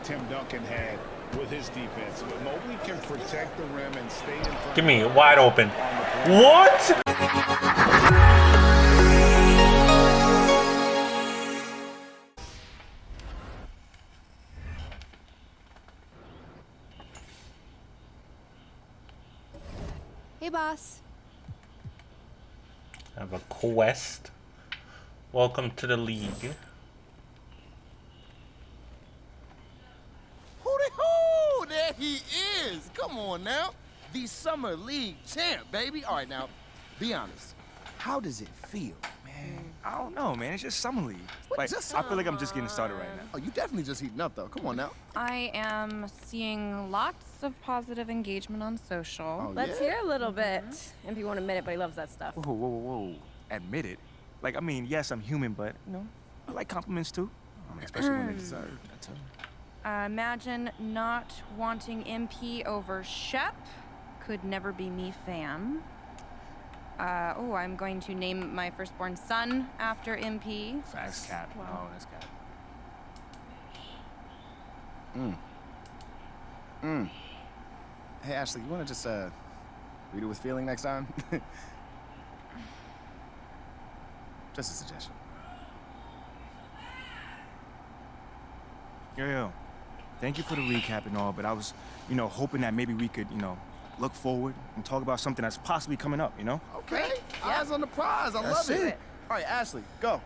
Tim Duncan had with his defense. But Mobley can protect the rim and stay in front. Give me wide open. What? Hey, boss. I have a quest. Welcome to the league. Hooty-hoo! There he is! Come on now. The Summer League champ, baby. All right, now, be honest. How does it feel? Man, I don't know, man. It's just summer league. What, Like, just I feel like I'm just getting started right now. Oh, you definitely just heating up, though. Come on now. I am seeing lots of positive engagement on social. Oh, Let's yeah? hear a little bit. MP won't admit it, but he loves that stuff. Whoa, whoa, whoa, whoa. Admit it. Like, I mean, yes, I'm human, but, you know, I like compliments too. Especially when they deserve. That's it. Imagine not wanting MP over Shep. Could never be me, fam. I'm going to name my firstborn son after MP. That's cap. Wow. Oh, that's cap. Hey, Ashley, you want to just, read it with feeling next time? Just a suggestion. Yo. Thank you for the recap and all, but I was, you know, hoping that maybe we could, you know, look forward and talk about something that's possibly coming up, you know? Okay. Eyes on the prize. I That's love it. it. All right, Ashley, go.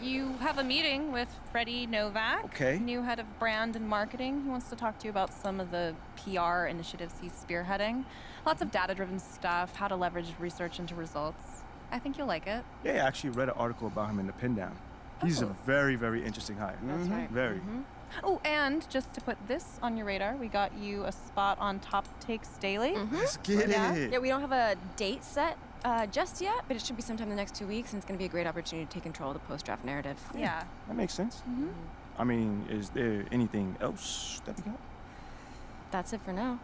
You have a meeting with Freddie Novak, Okay. new head of brand and marketing. He wants to talk to you about some of the PR initiatives he's spearheading. Lots of data-driven stuff, how to leverage research into results. I think you'll like it. Yeah, I actually read an article about him in the Pin Down. He's a very, very interesting hire. That's right. Very. Oh, and just to put this on your radar, we got you a spot on Top Takes Daily. Let's get it. Yeah, we don't have a date set just yet, but it should be sometime in the next 2 weeks, and it's going to be a great opportunity to take control of the post-draft narrative. Yeah. That makes sense. I mean, is there anything else that we got? That's it for now.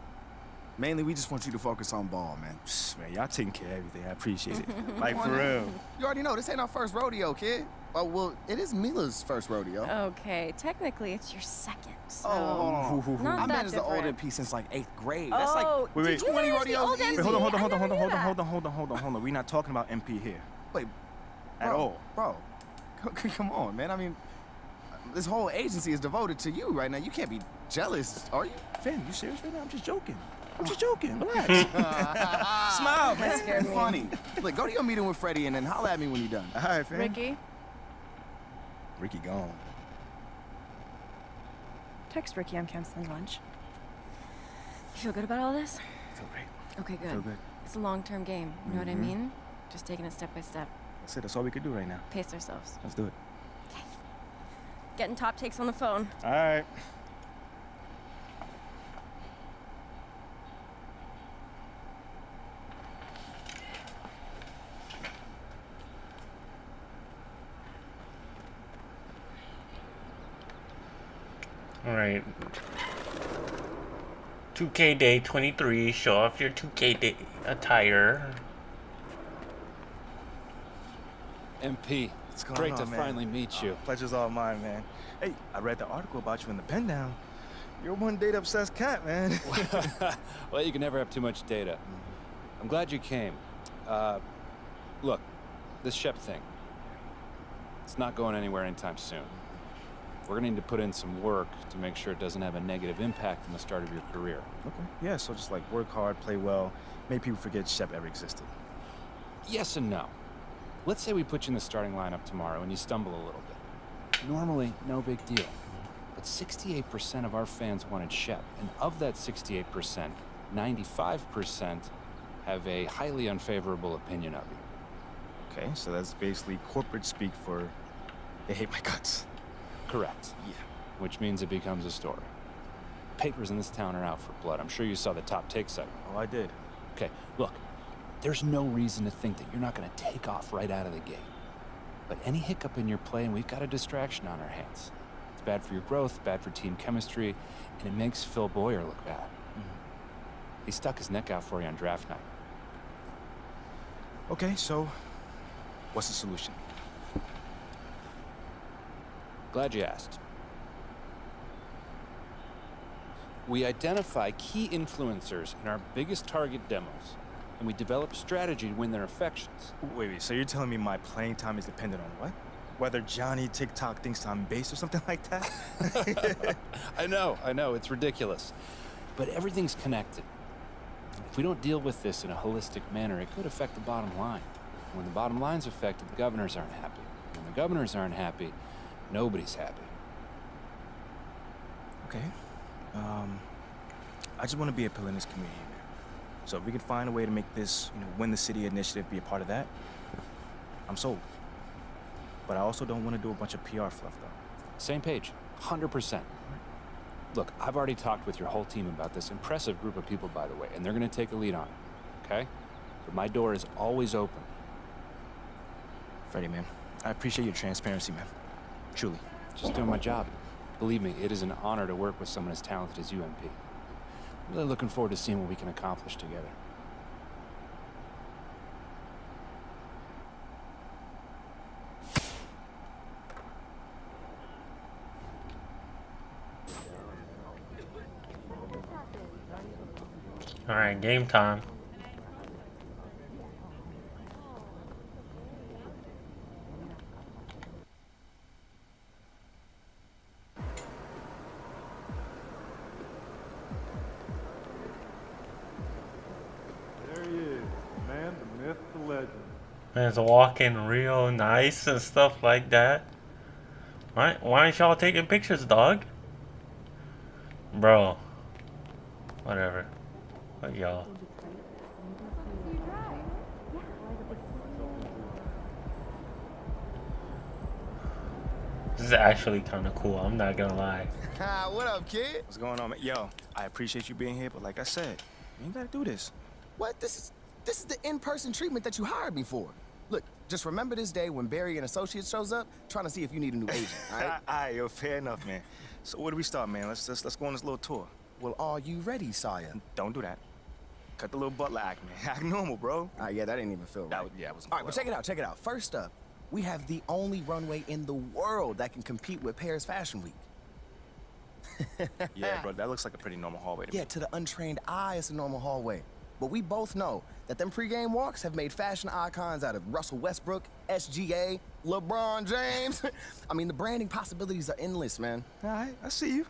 Mainly, we just want you to focus on ball, man. Psst, man, y'all taking care of everything. I appreciate it. Like, Come for on now. real. You already know, this ain't our first rodeo, kid. Oh, well, it is Mila's first rodeo. Okay, technically it's your second, so... Oh, hold on. Not I that managed the old different. MP since like 8th grade. That's like, Oh, Wait, did wait. you 20 manage the rodeos old easy. MP? Wait, hold on. I never knew that. We're not talking about MP here. wait, At bro, all. Bro, come on, man. I mean, this whole agency is devoted to you right now. You can't be jealous, are you? Fam, you serious right now? I'm just joking. Relax. Smile, man. scared me. Funny. Look, go to your meeting with Freddie and then holler at me when you're done. All right, fam. Ricky, Ricky gone. text Ricky I'm canceling lunch. You feel good about all this? Feel great. Okay, good. Feel good. It's a long-term game, you know what I mean? Just taking it step by step. That's it. That's all we could do right now. Pace ourselves. Let's do it. Getting Top Takes on the phone. All right. All right. 2K Day 23. Show off your 2K Day attire. MP, What's going great on, to man? finally meet you. Pleasure's all mine, man. Hey, I read the article about you in the Pen Down. You're one date obsessed cat, man. Well, you can never have too much data. I'm glad you came. Look, this Shep thing, it's not going anywhere anytime soon. We're gonna need to put in some work to make sure it doesn't have a negative impact on the start of your career. Okay. Yeah, so just like work hard, play well, make people forget Shep ever existed. Yes and no. Let's say we put you in the starting lineup tomorrow and you stumble a little bit. Normally, no big deal. But 68% of our fans wanted Shep, and of that 68%, 95% have a highly unfavorable opinion of you. Okay, so that's basically corporate speak for they hate my guts. Correct. Yeah. Which means it becomes a story. Papers in this town are out for blood. I'm sure you saw the Top Take segment. Oh, I did. Okay, look, there's no reason to think that you're not going to take off right out of the gate. But any hiccup in your play, and we've got a distraction on our hands. It's bad for your growth, bad for team chemistry, and it makes Phil Boyer look bad. He stuck his neck out for you on draft night. Okay, so what's the solution? Glad you asked. We identify key influencers in our biggest target demos, and we develop strategy to win their affections. Wait, so you're telling me my playing time is dependent on what? Whether Johnny TikTok thinks I'm base or something like that? I know, it's ridiculous. But everything's connected. If we don't deal with this in a holistic manner, it could affect the bottom line. When the bottom line's affected, the governors aren't happy. When the governors aren't happy, nobody's happy. Okay. I just want to be a pillar in this community, man. So if we can find a way to make this, win the city initiative be a part of that, I'm sold. But I also don't want to do a bunch of PR fluff, though. Same page, 100%. Look, I've already talked with your whole team about this impressive group of people, by the way, and they're going to take a lead on it, okay? But my door is always open. Freddie, man, I appreciate your transparency, man. Truly. Just doing my job. Believe me, it is an honor to work with someone as talented as you, MP. Really looking forward to seeing what we can accomplish together. All right, game time. There he is, the man, the myth, the legend. Man's walking real nice and stuff like that. Why aren't y'all taking pictures, dog? Bro. Whatever. Fuck y'all. This is actually kind of cool, I'm not gonna lie. What up, kid? What's going on, man? Yo, I appreciate you being here, but like I said, you ain't gotta do this. What? This is the in-person treatment that you hired me for. Look, just remember this day when Barry and Associates shows up, trying to see if you need a new agent, all right? Alright, yo, fair enough, man. So where do we start, man? Let's go on this little tour. Well, are you ready, Sire? Don't do that. Cut the little butler act, man. Act normal, bro. All right, yeah, that didn't even feel right. Yeah, it was. All right, but check it out. First up, we have the only runway in the world that can compete with Paris Fashion Week. Yeah, bro, that looks like a pretty normal hallway to me. Yeah, to the untrained eye, it's a normal hallway. But we both know that them pregame walks have made fashion icons out of Russell Westbrook, SGA, LeBron James. I mean, the branding possibilities are endless, man. All right, I see you.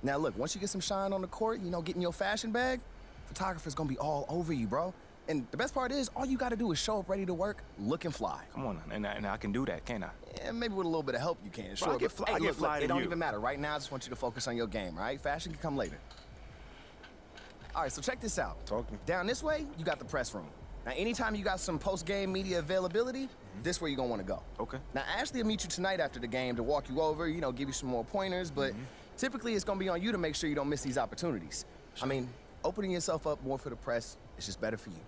Now, look, once you get some shine on the court, getting your fashion bag, photographer's gonna be all over you, bro. And the best part is, all you gotta do is show up ready to work, looking fly. Come on, and I can do that, can't I? Yeah, maybe with a little bit of help you can. Sure, I get fly- but, I hey, get look, fly it to don't you. even matter. Right now, I just want you to focus on your game, all right? Fashion can come later. All right, so check this out. Talk to me. Down this way, you got the press room. Now, anytime you got some post-game media availability, this where you're gonna wanna go. Okay. Now, Ashley will meet you tonight after the game to walk you over, give you some more pointers, but typically it's gonna be on you to make sure you don't miss these opportunities. I mean, opening yourself up more for the press is just better for you.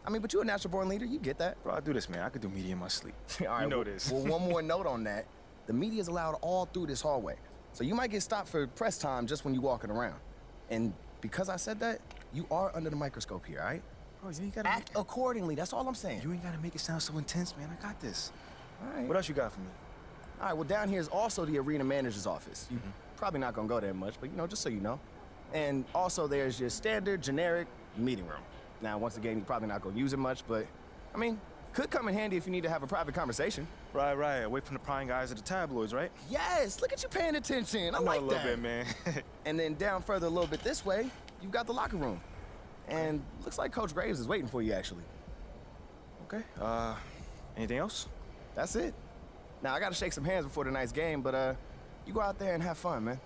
I mean, but you're a natural-born leader, you get that. Bro, I do this, man. I could do media in my sleep. All right, you know well, this. Well, one more note on that. The media is allowed all through this hallway. So you might get stopped for press time just when you're walking around. And because I said that, you are under the microscope here, all right? Bro, you ain't gotta Act accordingly, that's all I'm saying. You ain't gotta make it sound so intense, man. I got this. All right. What else you got for me? All right, well, down here is also the arena manager's office. You're probably not gonna go there much, but just so you know. And also there's your standard, generic meeting room. Now, once again, you're probably not gonna use it much, but, I mean, could come in handy if you need to have a private conversation. Right. Away from the prying eyes of the tabloids, right? Yes, look at you paying attention. I like a little that. bit, man. And then down further a little bit this way, you've got the locker room. And looks like Coach Graves is waiting for you, actually. Okay. Anything else? That's it. Now, I gotta shake some hands before tonight's game, but you go out there and have fun, man.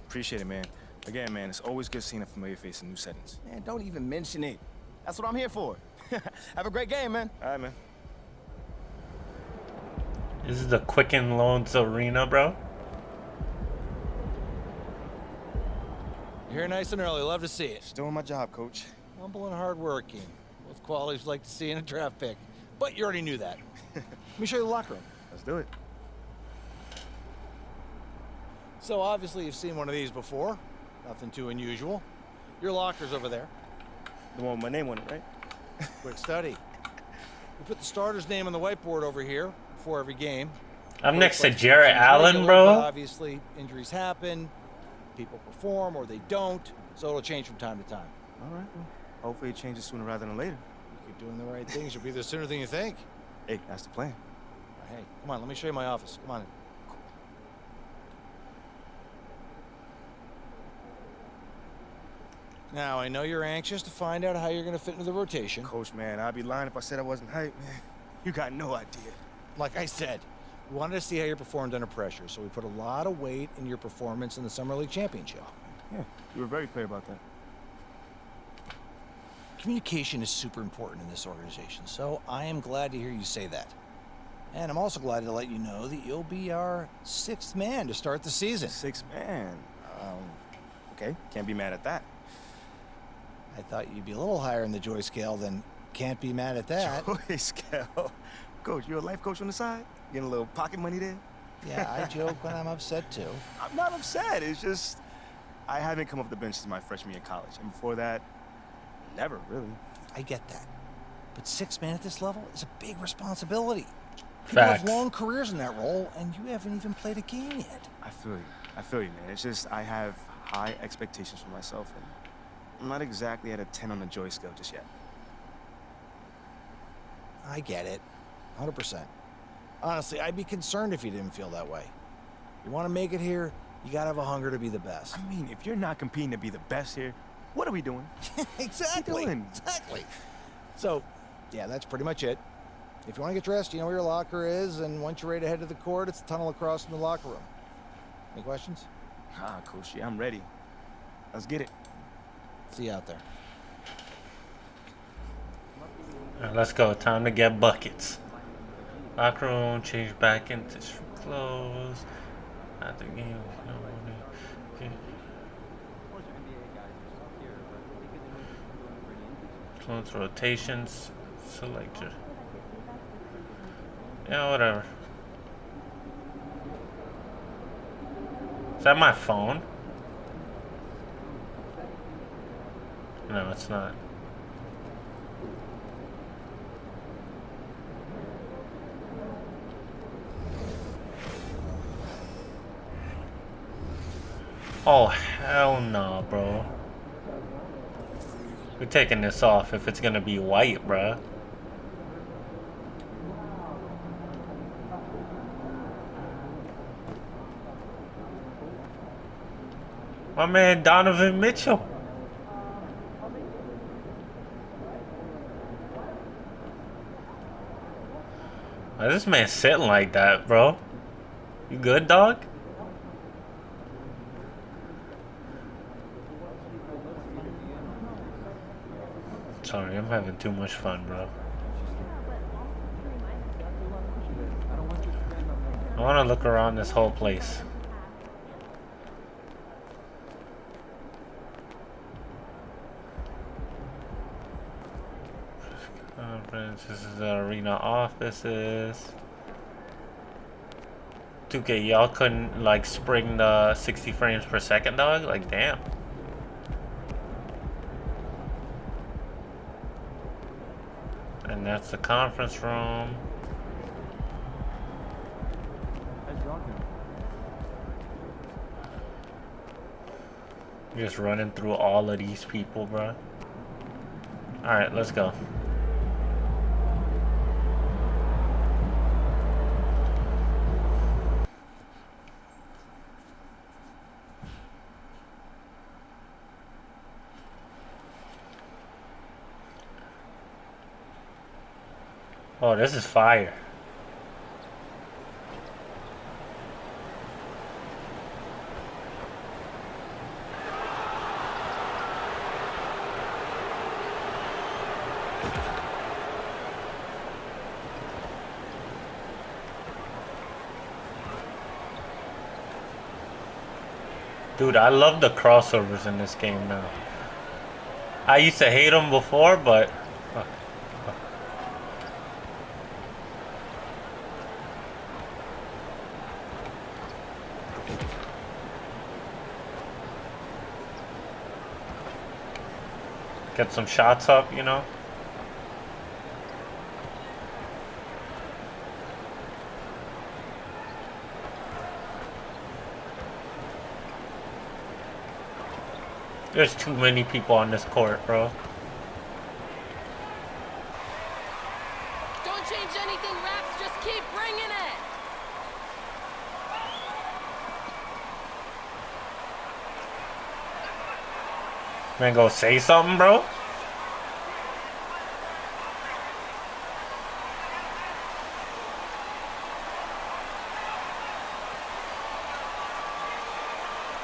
Appreciate it, man. Again, man, it's always good seeing a familiar face in new settings. Man, don't even mention it. That's what I'm here for. Have a great game, man. All right, man. This is the Quicken Loans Arena, bro. You're here nice and early. Love to see it. Just doing my job, Coach. Humble and hardworking. Both qualities like to see in a draft pick. But you already knew that. Let me show you the locker room. Let's do it. So obviously you've seen one of these before. Nothing too unusual. Your locker's over there. The one with my name on it, right? Quick study. We put the starter's name on the whiteboard over here before every game. I'm next to Like Jarrett seems Allen, regular, bro. but obviously injuries happen. People perform or they don't, so it'll change from time to time. All right, well, hopefully it changes sooner rather than later. You keep doing the right things, you'll be there sooner than you think. Hey, that's the plan. Hey, come on, let me show you my office. Come on in. Now, I know you're anxious to find out how you're going to fit into the rotation. Coach, man, I'd be lying if I said I wasn't hyped, man. You got no idea. Like I said, we wanted to see how you performed under pressure, so we put a lot of weight in your performance in the Summer League Championship. Yeah, you were very clear about that. Communication is super important in this organization, so I am glad to hear you say that. And I'm also glad to let you know that you'll be our 6th man to start the season. 6th man. Okay, can't be mad at that. I thought you'd be a little higher in the joy scale than can't be mad at that. Joy scale. Coach, you a life coach on the side? Getting a little pocket money there? Yeah, I joke when I'm upset too. I'm not upset. It's just I haven't come off the bench since my freshman year in college. And before that, never, really. I get that. But 6 man at this level is a big responsibility. People have Facts. long careers in that role, and you haven't even played a game yet. I feel you, man. It's just I have high expectations for myself, and I'm not exactly at a 10 on the joy scale just yet. I get it. 100%. Honestly, I'd be concerned if you didn't feel that way. You want to make it here, you got to have a hunger to be the best. I mean, if you're not competing to be the best here, what are we doing? Exactly. What are we doing? Exactly. So, yeah, that's pretty much it. If you want to get dressed, you know where your locker is, and once you're ready to head to the court, it's the tunnel across from the locker room. Any questions? Ah, Coach, yeah, I'm ready. Let's get it. See you out there. Alright, let's go. Time to get buckets. Locker room, change back into clothes. At the game. Okay. Clothes rotations. Select your. Yeah, whatever. Is that my phone? No, it's not. Oh, hell no, bro. We're taking this off if it's gonna be white, bruh. My man Donovan Mitchell. Why is this man sitting like that, bro? You good, dog? Sorry, I'm having too much fun, bro. I want to look around this whole place. Conference, this is the arena offices. 2K, y'all couldn't like spring the 60 frames per second, dog? Like, damn. And that's the conference room. Just running through all of these people, bro. Alright, let's go. Oh, this is fire. Dude, I love the crossovers in this game now. I used to hate them before, but... Get some shots up, you know? There's too many people on this court, bro. Don't change anything, refs. Just keep bringing it. Man, go say something, bro.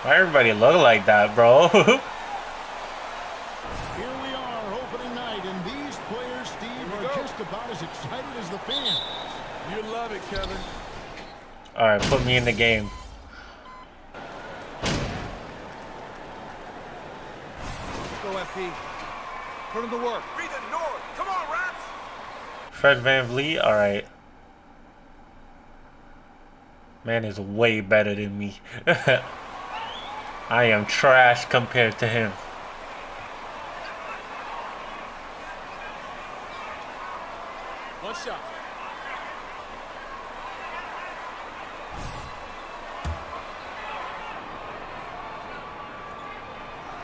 Why everybody look like that, bro? Here we are, opening night, and these players, Steve, are just about as excited as the fans. You love it, Kevin. Alright, put me in the game. Go, FP. Put him to work. Be the North. Come on, Raps. Fred VanVleet, alright. Man is way better than me. I am trash compared to him. One shot.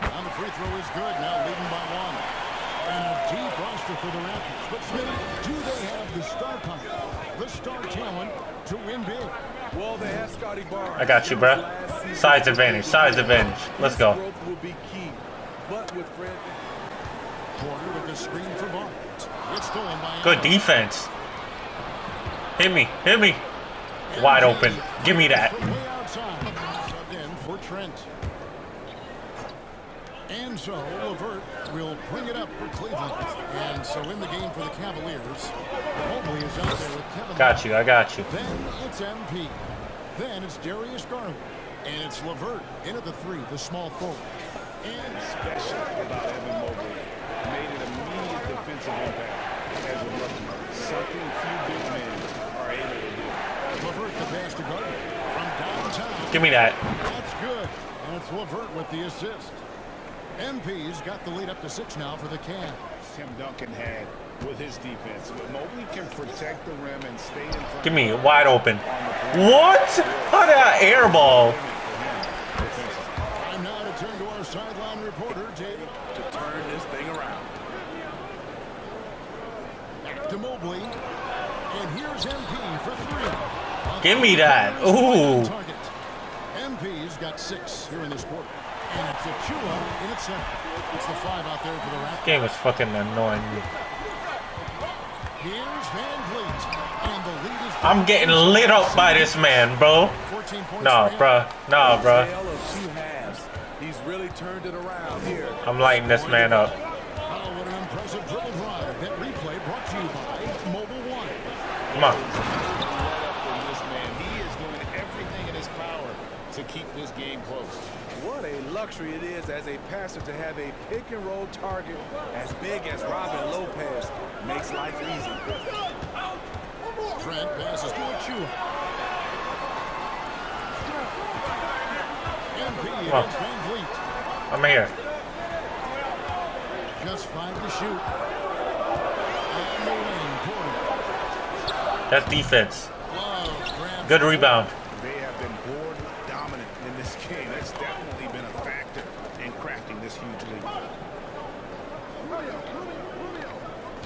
And the free throw is good, now leading by one. And a deep roster for the Raptors. But Smitty, do they have the star power, the star talent to win big? Well, they have Scotty Barnes. I got you, bruh. Size advantage, size advantage. Let's go. Growth will be key. But with Fred... Porter with the screen for Barnes. It's stolen by Good Allen. defense. Hit me, hit me. Wide open. Give me that. From way outside. Subbed in for Trent. And so LeVert will bring it up for Cleveland. And so in the game for the Cavaliers, Mobley is out there with Kevin. Got you, I got you. Then it's MP. Then it's Darius Garland. And it's LeVert in at the three, the small forward. And Special about Evan Mobley. Made an immediate defensive impact as a rookie. Something few big men are able to do. LeVert the pass to Garland from downtown. Give me that. That's good. And it's LeVert with the assist. MP's got the lead up to 6 now for the Cavs. Tim Duncan had with his defense. But Mobley can protect the rim and stay in front. Give me wide open. What? How did I airball? Time now to turn to our sideline reporter, David. To turn this thing around. Back to Mobley. And here's MP for 3. Give me that. Ooh. Target. MP's got 6 here in this quarter. And it's Achua in its center. It's the 5 out there for the Raptors. Game is fucking annoying me. Here's VanVleet. And the lead is... I'm getting lit up by this man, bro. 14 points Nah, for him. bruh. Nah, bruh. Tale of two halves. He's really turned it around here. I'm lighting this man up. Oh, what an impressive dribble drive. That replay brought to you by Mobile One. Come on. From this man, he is doing everything in his power to keep this game close. What a luxury it is as a passer to have a pick-and-roll target as big as Robin Lopez. Makes life easy. Trent passes to Achua. MP Come on. against VanVleet. I'm here. Just 5 to shoot. And the lane, Porter. That's defense. Love grabs Good rebound. They have been board dominant in this game. That's definitely been a factor in crafting this huge lead.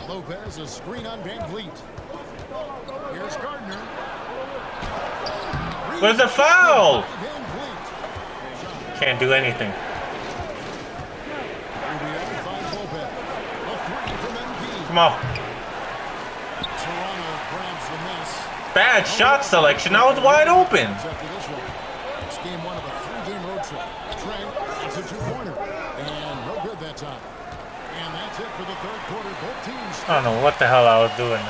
Lopez, a screen on VanVleet. Here's Gardner. Where's the foul? VanVleet. Can't do anything. Rubio finds Lopez. A 3 from MP. Come on. Toronto grabs the miss. Bad shot selection. I was wide open. After this one, it's game 1 of a 3-game road trip. Trent, it's a 2-pointer. And no good that time. And that's it for the third quarter. Both teams. I don't know what the hell I was doing.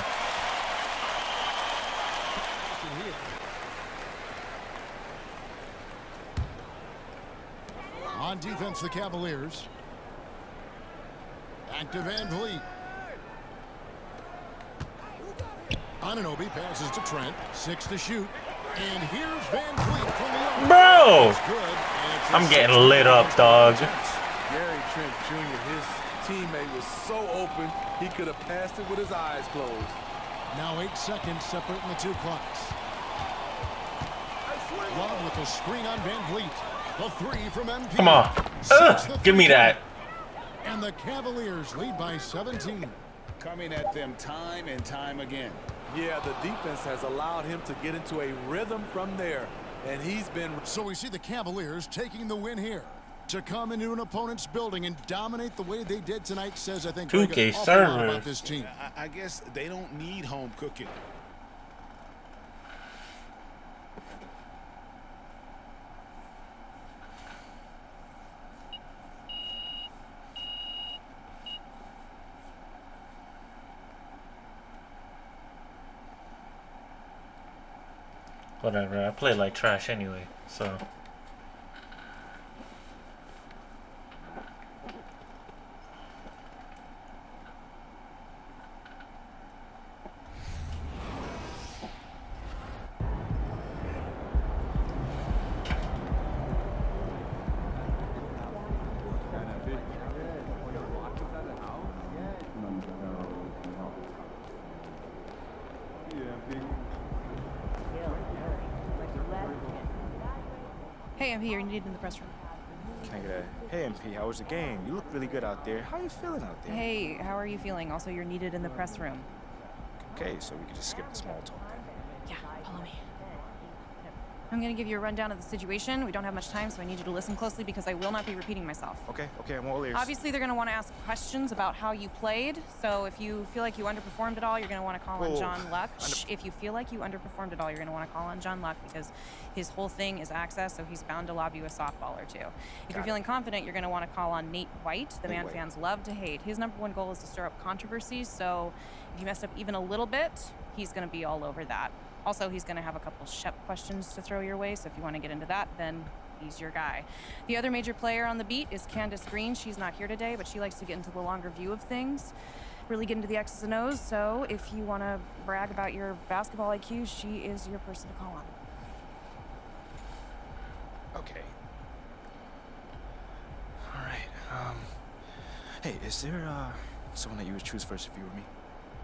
On defense, the Cavaliers. Back to VanVleet. Anunoby passes to Trent. 6 to shoot. And here's VanVleet from the arc. Bro! It's good. And it's a I'm getting lit up, dog. Gary Trent Jr., his teammate was so open, he could have passed it with his eyes closed. Now 8 seconds separating the 2 clocks. Love with the screen on VanVleet. The three from MP. Come on. Give me that. And the Cavaliers lead by 17. Coming at them time and time again. Yeah, the defense has allowed him to get into a rhythm from there, and he's been... So we see the Cavaliers taking the win here. To come into an opponent's building and dominate the way they did tonight says, I think, 2K an awful lot about servers. this team. I guess they don't need home cooking. Whatever, I play like trash anyway, so. Hey, MP, you're needed in the press room. Can I get a, hey MP, how was the game? You look really good out there. How are you feeling out there? Hey, how are you feeling? Also, you're needed in the press room. Okay, so we can just skip the small talk then. Yeah, follow me. I'm going to give you a rundown of the situation. We don't have much time, so I need you to listen closely because I will not be repeating myself. Okay, I'm all ears. Obviously, they're going to want to ask questions about how you played. So if you feel like you underperformed at all, you're going to want to call on John Luck. If you feel like you underperformed at all, you're going to want to call on John Luck because his whole thing is access, so he's bound to lob you a softball or two. If you're feeling confident, you're going to want to call on Nate White, the man fans love to hate. His number one goal is to stir up controversies, so if you messed up even a little bit, he's going to be all over that. Also, he's going to have a couple Shep questions to throw your way, so if you want to get into that, then he's your guy. The other major player on the beat is Candace Green. She's not here today, but she likes to get into the longer view of things, really get into the X's and O's, so if you want to brag about your basketball IQ, she is your person to call on. Okay. All right. Hey, is there someone that you would choose first if you were me?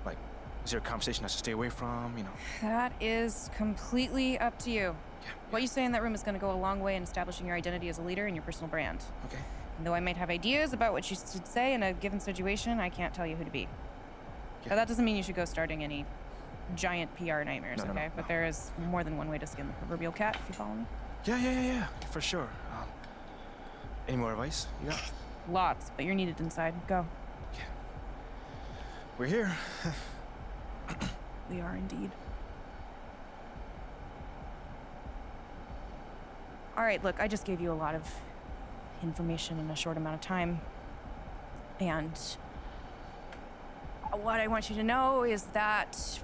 Like, is there a conversation I should stay away from? You know. That is completely up to you. Yeah. What you say in that room is going to go a long way in establishing your identity as a leader and your personal brand. Okay. And though I might have ideas about what you should say in a given situation, I can't tell you who to be. Yeah. Now, that doesn't mean you should go starting any giant PR nightmares, No, okay? no. But there is more than one way to skin the proverbial cat, if you follow me. Yeah, for sure. Any more advice you got? Lots, but you're needed inside. Go. Yeah. We're here. We are indeed. All right, look, I just gave you a lot of information in a short amount of time. And what I want you to know is that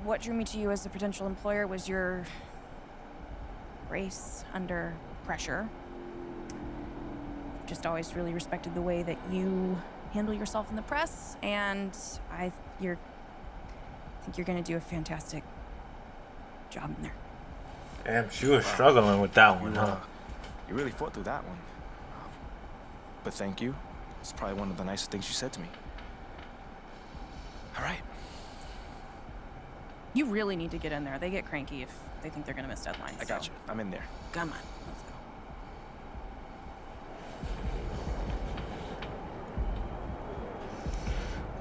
what drew me to you as a potential employer was your grace under pressure. Just always really respected the way that you handle yourself in the press, and I think you're gonna do a fantastic job in there. Damn, she was struggling with that one, huh? You really fought through that one. But thank you. It's probably one of the nicest things you said to me. All right. You really need to get in there. They get cranky if they think they're gonna miss deadlines. I got you. I'm in there. Come on, let's go.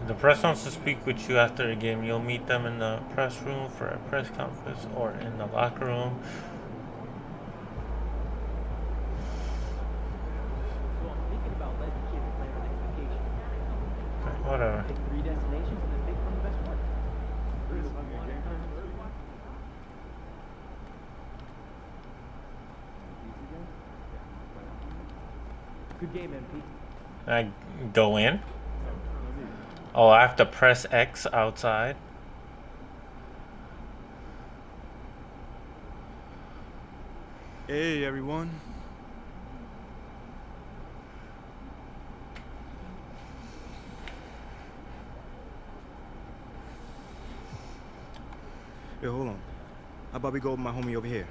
If the press wants to speak with you after the game, you'll meet them in the press room for a press conference or in the locker room. Okay, whatever. Good game, MP. I go in. Oh, I have to press X outside. Hey, everyone. Hey, hold on. How about we go with my homie over here?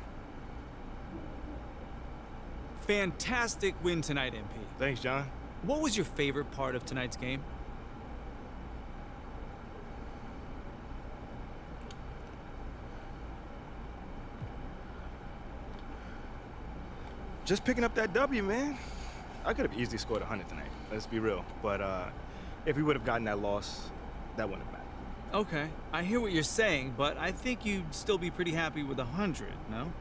Fantastic win tonight, MP. Thanks, John. What was your favorite part of tonight's game? Just picking up that W, man. I could have easily scored 100 tonight. Let's be real. But if we would have gotten that loss, that wouldn't have mattered. Okay, I hear what you're saying, but I think you'd still be pretty happy with 100, no?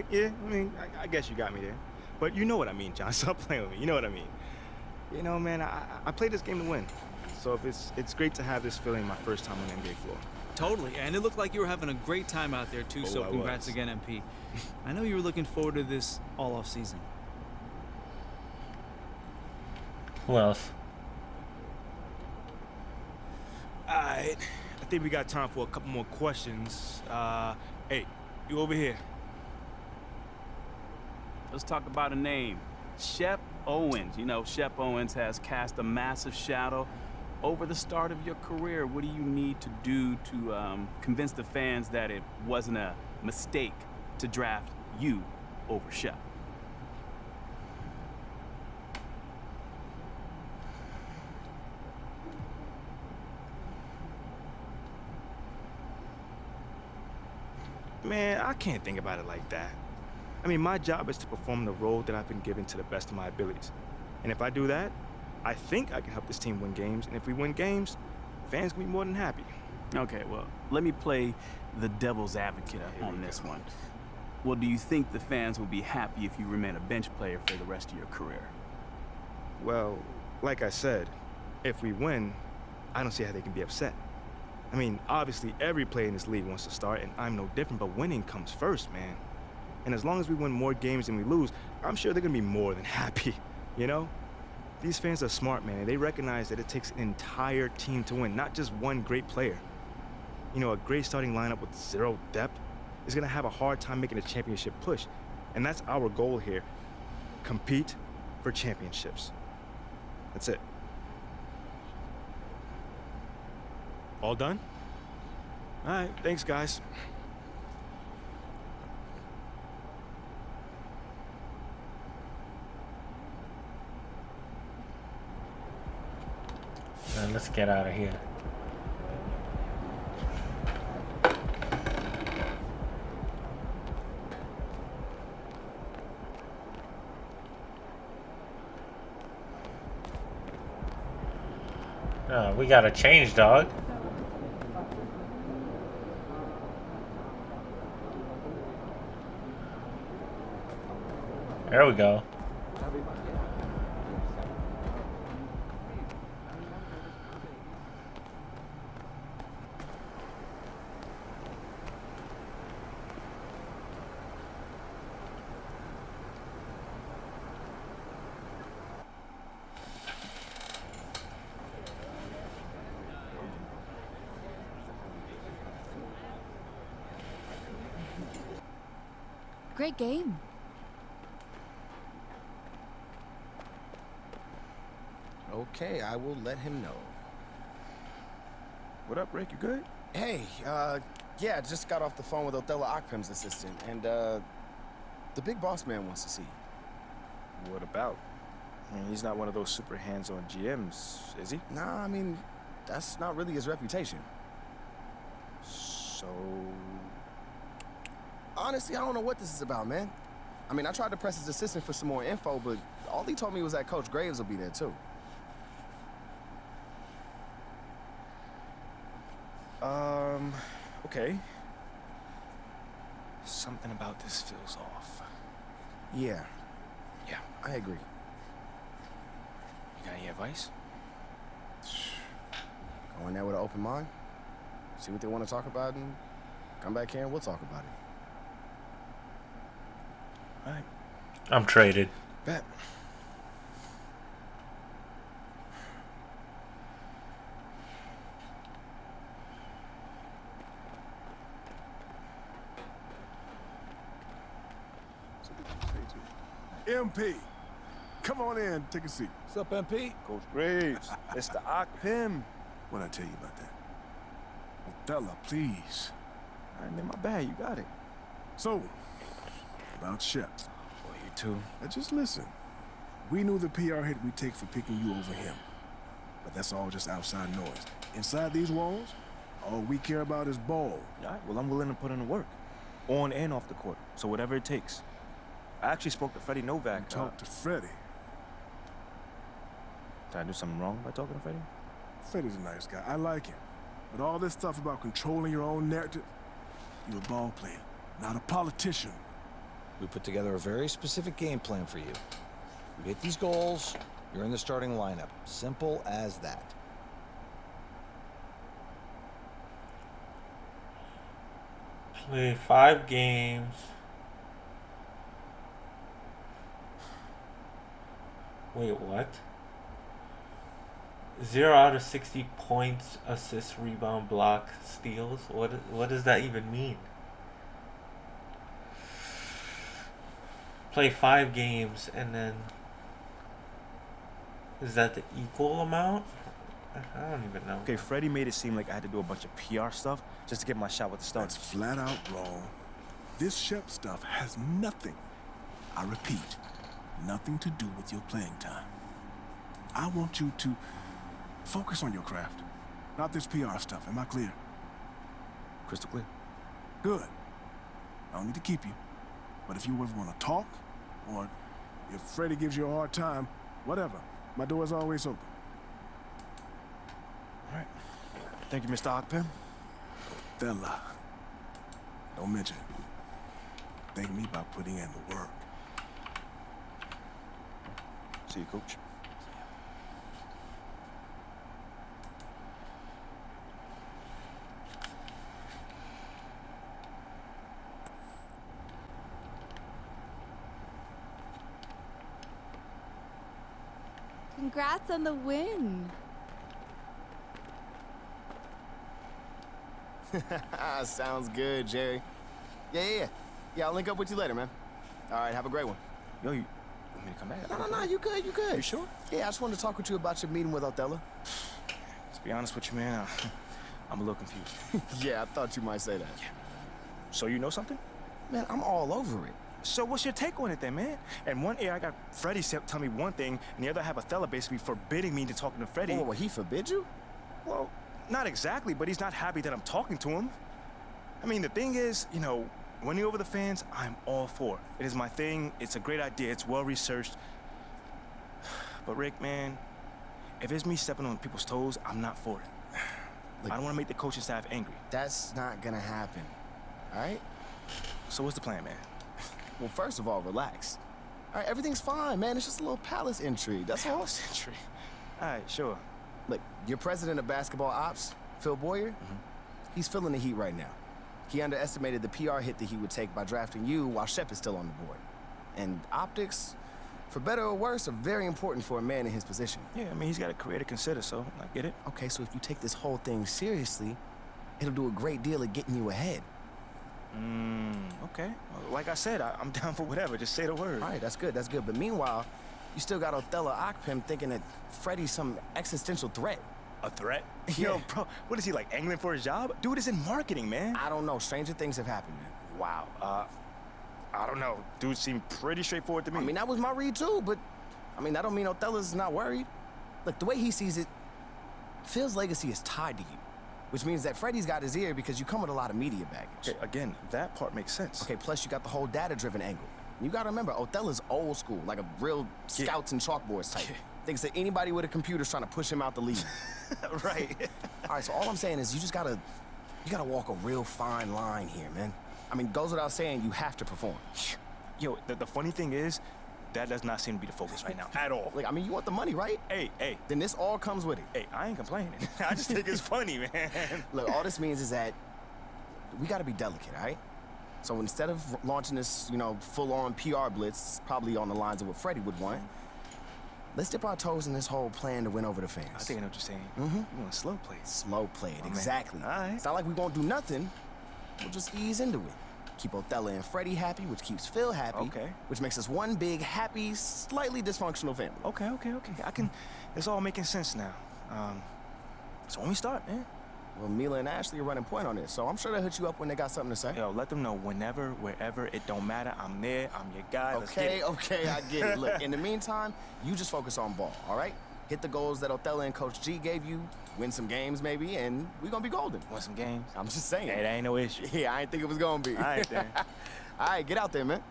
Yeah, I mean, I guess you got me there. But you know what I mean, John. Stop playing with me. You know what I mean. You know, man, I played this game to win. So if it's great to have this feeling my first time on the NBA floor. Totally, and it looked like you were having a great time out there, too, so I congrats was. again, MP. I know you were looking forward to this all off season. Who else? Alright, I think we got time for a couple more questions. Hey, you over here. Let's talk about a name. Shep Owens. You know, Shep Owens has cast a massive shadow over the start of your career. What do you need to do to convince the fans that it wasn't a mistake to draft you over Shep? Man, I can't think about it like that. I mean, my job is to perform the role that I've been given to the best of my abilities. And if I do that, I think I can help this team win games. And if we win games, fans can be more than happy. Okay, well, let me play the devil's advocate on this one. Well, do you think the fans will be happy if you remain a bench player for the rest of your career? Well, like I said, if we win, I don't see how they can be upset. I mean, obviously, every player in this league wants to start, and I'm no different, but winning comes first, man. And as long as we win more games than we lose, I'm sure they're gonna be more than happy, you know? These fans are smart, man, and they recognize that it takes an entire team to win, not just one great player. You know, a great starting lineup with zero depth is gonna have a hard time making a championship push. And that's our goal here. Compete for championships. That's it. All done? All right, thanks, guys. Let's get out of here. We gotta change, dog. There we go. Great game. Okay, I will let him know. What up, Rick? You good? Hey, yeah, just got off the phone with Othello Akpem's assistant, and, the big boss man wants to see you. What about? I mean, he's not one of those super hands-on GMs, is he? Nah, I mean, that's not really his reputation. So... Honestly, I don't know what this is about, man. I mean, I tried to press his assistant for some more info, but all he told me was that Coach Graves will be there, too. Okay. Something about this feels off. Yeah. Yeah. I agree. You got any advice? Go in there with an open mind. See what they want to talk about, and come back here and we'll talk about it. All right. I'm traded. Bet. MP, come on in, take a seat. What's up, MP? Coach Graves, Mr. Akpem. What'd I tell you about that? Othello, please. All right, man, my bad. You got it. So, about Shep. Boy, you too. Now just listen. We knew the PR hit we'd take for picking you over him. But that's all just outside noise. Inside these walls, all we care about is ball. All right, well, I'm willing to put in the work. On and off the court. So whatever it takes. I actually spoke to Freddie Novak. Talk to Freddie. Did I do something wrong by talking to Freddie? Freddie's a nice guy. I like him. But all this stuff about controlling your own narrative, you're a ball player, not a politician. We put together a very specific game plan for you. You hit these goals, you're in the starting lineup. Simple as that. Play 5 games. Wait, what? 0 out of 60 points, assists, rebound, block, steals. What does that even mean? Play 5 games and then is that the equal amount? I don't even know. Okay, Freddie made it seem like I had to do a bunch of PR stuff just to get my shot with the Stars. That's flat out wrong. This Shep stuff has nothing, I repeat, nothing to do with your playing time. I want you to focus on your craft, not this PR stuff. Am I clear? Crystal clear. Good. I don't need to keep you. But if you ever want to talk, or if Freddie gives you a hard time, whatever, my door is always open. All right. Thank you, Mr. Ogpen. Fella. Don't mention it. Thank me by putting in the work. See you, Coach. Congrats on the win. Sounds good, Jerry. Yeah, I'll link up with you later, man. All right, have a great one. Yo, you want me to come back? No, you good. You sure? Yeah, I just wanted to talk with you about your meeting with Othello. To be honest with you, man, I'm a little confused. Yeah, I thought you might say that. Yeah. So you know something? Man, I'm all over it. So what's your take on it then, man? And one ear I got Freddie tell me one thing, and the other I have Othello basically forbidding me to talking to Freddie. Oh, well, he forbid you? Well, not exactly, but he's not happy that I'm talking to him. I mean, the thing is, you know, winning over the fans, I'm all for. It is my thing. It's a great idea. It's well-researched. But Rick, man, if it's me stepping on people's toes, I'm not for it. Look, I don't want to make the coaching staff angry. That's not gonna happen, all right? So what's the plan, man? Well, first of all, relax. All right, everything's fine, man. It's just a little palace intrigue, that's all. Palace intrigue? All right, sure. Look, your president of basketball ops, Phil Boyer, he's feeling the heat right now. He underestimated the PR hit that he would take by drafting you while Shep is still on the board. And optics, for better or worse, are very important for a man in his position. Yeah, I mean, he's got a career to consider, so I get it. Okay, so if you take this whole thing seriously, it'll do a great deal of getting you ahead. Okay. Well, like I said, I'm down for whatever. Just say the word. All right, that's good. But meanwhile, you still got Othello Akpem thinking that Freddie's some existential threat. A threat? Yeah. Yo, bro, what is he, like, angling for his job? Dude is in marketing, man. I don't know. Stranger things have happened, man. Wow. I don't know. Dude seemed pretty straightforward to me. I mean, that was my read, too, but, I mean, that don't mean Othello's not worried. Look, the way he sees it, Phil's legacy is tied to you. Which means that Freddie's got his ear because you come with a lot of media baggage. Okay, again, that part makes sense. Okay, plus you got the whole data-driven angle. You gotta remember, Othello's old school, like a real scouts and chalkboards type. Thinks that anybody with a computer's trying to push him out the league. Right. All right, so all I'm saying is you gotta walk a real fine line here, man. I mean, goes without saying, you have to perform. Yo, the funny thing is, that does not seem to be the focus right now, at all. Like, I mean, you want the money, right? Hey. Then this all comes with it. Hey, I ain't complaining. I just think it's funny, man. Look, all this means is that we gotta be delicate, all right? So instead of launching this, you know, full-on PR blitz, probably on the lines of what Freddie would want, let's dip our toes in this whole plan to win over the fans. I think I know what you're saying. Mm-hmm. You want to slow play. Slow play it, Oh, exactly. Man. All right. It's not like we won't do nothing. We'll just ease into it. Keep Othello and Freddie happy, which keeps Phil happy. Okay. Which makes us one big, happy, slightly dysfunctional family. Okay. It's all making sense now. So when we start, man? Well, Mila and Ashley are running point on this, so I'm sure they'll hit you up when they got something to say. Yo, let them know whenever, wherever, it don't matter. I'm there, I'm your guy. Let's get it. Okay, I get it. Look, in the meantime, you just focus on ball, all right? Hit the goals that Othello and Coach G gave you, win some games maybe, and we're gonna be golden. Win some games? I'm just saying. Hey, that ain't no issue. Yeah, I ain't think it was gonna be. All right, then. All right, get out there, man.